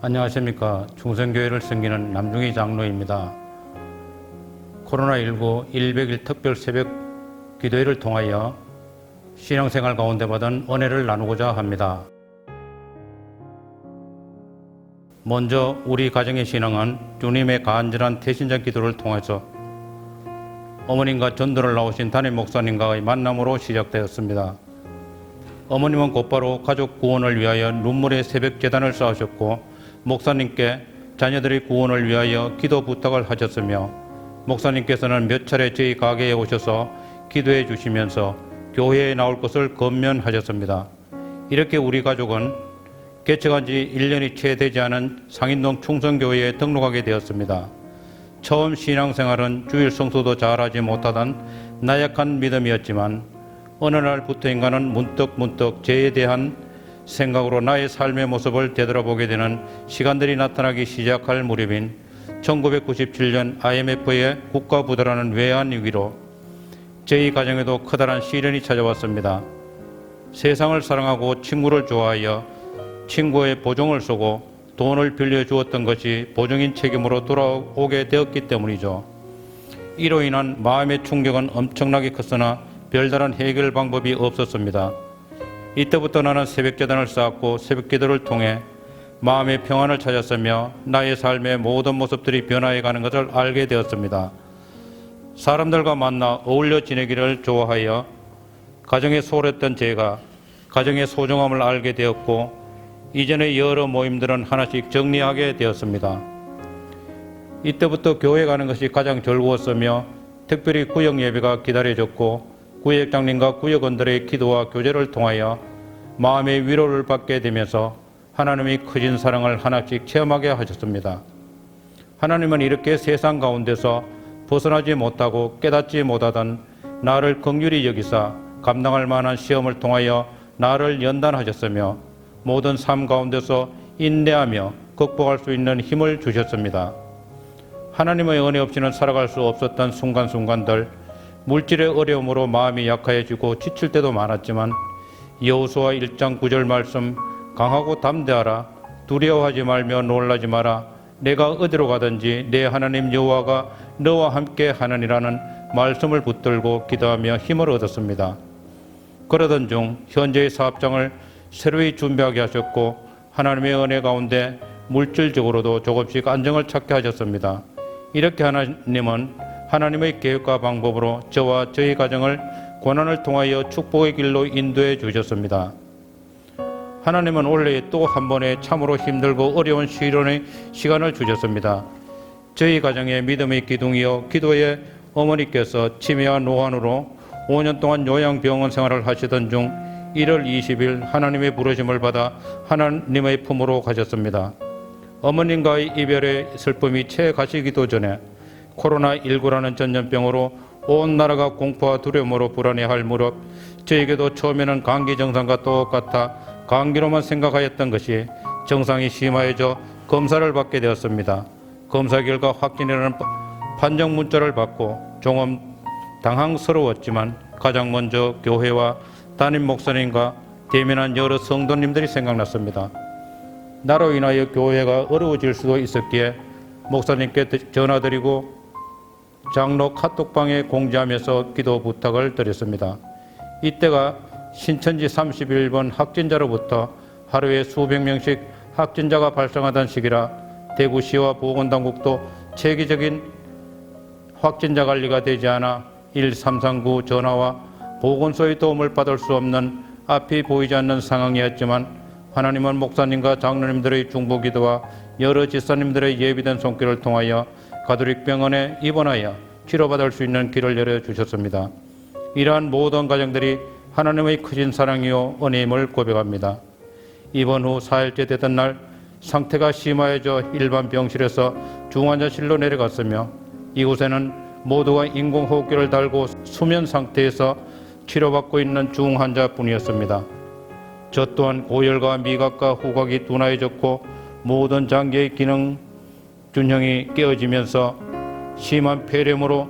안녕하십니까. 중생교회를 섬기는 남중희 장로입니다. 코로나19 100일 특별 새벽 기도회를 통하여 신앙생활 가운데 받은 은혜를 나누고자 합니다. 먼저 우리 가정의 신앙은 주님의 간절한 태신적 기도를 통해서 어머님과 전도를 나오신 담임 목사님과의 만남으로 시작되었습니다. 어머님은 곧바로 가족 구원을 위하여 눈물의 새벽 제단을 쌓으셨고 목사님께 자녀들의 구원을 위하여 기도 부탁을 하셨으며 목사님께서는 몇 차례 저희 가게에 오셔서 기도해 주시면서 교회에 나올 것을 권면하셨습니다. 이렇게 우리 가족은 개척한 지 1년이 채 되지 않은 상인동 충성교회에 등록하게 되었습니다. 처음 신앙생활은 주일 성수도 잘하지 못하던 나약한 믿음이었지만 어느 날부터인가는 문득 죄에 대한 생각으로 나의 삶의 모습을 되돌아보게 되는 시간들이 나타나기 시작할 무렵인 1997년 IMF의 국가부도라는 외환 위기로 저희 가정에도 커다란 시련이 찾아왔습니다. 세상을 사랑하고 친구를 좋아하여 친구의 보증을 쓰고 돈을 빌려주었던 것이 보증인 책임으로 돌아오게 되었기 때문이죠. 이로 인한 마음의 충격은 엄청나게 컸으나 별다른 해결 방법이 없었습니다. 이때부터 나는 새벽제단을 쌓았고 새벽기도를 통해 마음의 평안을 찾았으며 나의 삶의 모든 모습들이 변화해가는 것을 알게 되었습니다. 사람들과 만나 어울려 지내기를 좋아하여 가정에 소홀했던 제가 가정의 소중함을 알게 되었고 이전의 여러 모임들은 하나씩 정리하게 되었습니다. 이때부터 교회 가는 것이 가장 즐거웠으며 특별히 구역 예배가 기다려졌고 구역장님과 구역원들의 기도와 교제를 통하여 마음의 위로를 받게 되면서 하나님의 크신 사랑을 하나씩 체험하게 하셨습니다. 하나님은 이렇게 세상 가운데서 벗어나지 못하고 깨닫지 못하던 나를 긍휼히 여기사 감당할 만한 시험을 통하여 나를 연단하셨으며 모든 삶 가운데서 인내하며 극복할 수 있는 힘을 주셨습니다. 하나님의 은혜 없이는 살아갈 수 없었던 순간순간들, 물질의 어려움으로 마음이 약해지고 지칠 때도 많았지만 여호수아 1장 9절 말씀 강하고 담대하라 두려워하지 말며 놀라지 마라 내가 어디로 가든지 내 하나님 여호와가 너와 함께 하느니라는 말씀을 붙들고 기도하며 힘을 얻었습니다. 그러던 중 현재의 사업장을 새로이 준비하게 하셨고 하나님의 은혜 가운데 물질적으로도 조금씩 안정을 찾게 하셨습니다. 이렇게 하나님은 하나님의 계획과 방법으로 저와 저희 가정을 고난을 통하여 축복의 길로 인도해 주셨습니다. 하나님은 올해 또 한 번의 참으로 힘들고 어려운 시련의 시간을 주셨습니다. 저희 가정의 믿음의 기둥이여 기도의 어머니께서 치매와 노환으로 5년 동안 요양병원 생활을 하시던 중 1월 20일 하나님의 부르심을 받아 하나님의 품으로 가셨습니다. 어머님과의 이별의 슬픔이 채 가시기도 전에 코로나19라는 전염병으로 온 나라가 공포와 두려움으로 불안해할 무렵 저에게도 처음에는 감기 증상과 똑같아 감기로만 생각하였던 것이 증상이 심해져 검사를 받게 되었습니다. 검사 결과 확진이라는 판정 문자를 받고 조금 당황스러웠지만 가장 먼저 교회와 담임 목사님과 대면한 여러 성도님들이 생각났습니다. 나로 인하여 교회가 어려워질 수도 있었기에 목사님께 전화드리고 장로 카톡방에 공지하면서 기도 부탁을 드렸습니다. 이때가 신천지 31번 확진자로부터 하루에 수백 명씩 확진자가 발생하던 시기라 대구시와 보건당국도 체계적인 확진자 관리가 되지 않아 1339 전화와 보건소의 도움을 받을 수 없는 앞이 보이지 않는 상황이었지만 하나님은 목사님과 장로님들의 중보기도와 여러 집사님들의 예비된 손길을 통하여 가톨릭 병원에 입원하여 치료받을 수 있는 길을 열어주셨습니다. 이러한 모든 가정들이 하나님의 크신 사랑이요 은혜임을 고백합니다. 입원 후 4일째 되던 날 상태가 심해져 일반 병실에서 중환자실로 내려갔으며 이곳에는 모두가 인공호흡기를 달고 수면 상태에서 치료받고 있는 중환자뿐이었습니다. 저 또한 고열과 미각과 후각이 둔화해졌고 모든 장기의 기능 균형이 깨어지면서 심한 폐렴으로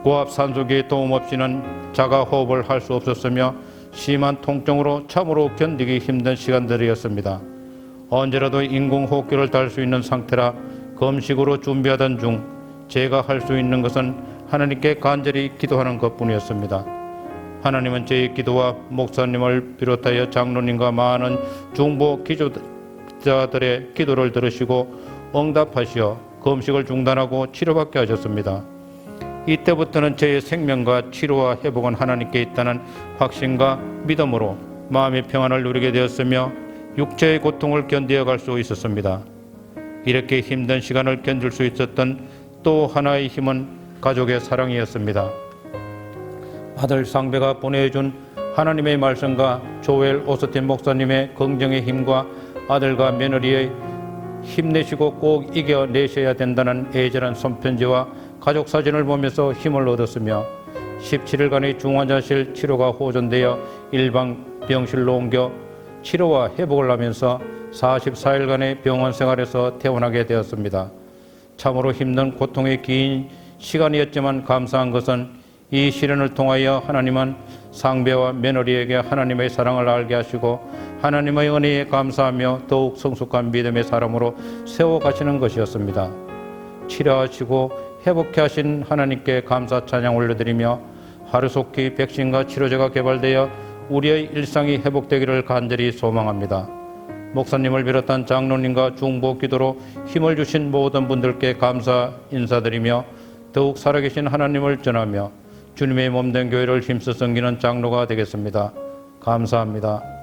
고압 산소기의 도움 없이는 자가 호흡을 할 수 없었으며 심한 통증으로 참으로 견디기 힘든 시간들이었습니다. 언제라도 인공호흡기를 달 수 있는 상태라 금식으로 준비하던 중 제가 할 수 있는 것은 하나님께 간절히 기도하는 것뿐이었습니다. 하나님은 제 기도와 목사님을 비롯하여 장로님과 많은 중보 기도자들의 기도를 들으시고 응답하시어 금식을 중단하고 치료받게 하셨습니다. 이때부터는 제 생명과 치료와 회복은 하나님께 있다는 확신과 믿음으로 마음의 평안을 누리게 되었으며 육체의 고통을 견디어 갈 수 있었습니다. 이렇게 힘든 시간을 견딜 수 있었던 또 하나의 힘은 가족의 사랑이었습니다. 아들 상배가 보내준 하나님의 말씀과 조엘 오스틴 목사님의 긍정의 힘과 아들과 며느리의 힘내시고 꼭 이겨내셔야 된다는 애절한 손편지와 가족 사진을 보면서 힘을 얻었으며 17일간의 중환자실 치료가 호전되어 일반 병실로 옮겨 치료와 회복을 하면서 44일간의 병원 생활에서 퇴원하게 되었습니다. 참으로 힘든 고통의 긴 시간이었지만 감사한 것은 이 시련을 통하여 하나님은 상배와 며느리에게 하나님의 사랑을 알게 하시고 하나님의 은혜에 감사하며 더욱 성숙한 믿음의 사람으로 세워가시는 것이었습니다. 치료하시고 회복케 하신 하나님께 감사 찬양 올려드리며 하루속히 백신과 치료제가 개발되어 우리의 일상이 회복되기를 간절히 소망합니다. 목사님을 비롯한 장로님과 중보 기도로 힘을 주신 모든 분들께 감사 인사드리며 더욱 살아계신 하나님을 전하며 주님의 몸된 교회를 힘써 섬기는 장로가 되겠습니다. 감사합니다.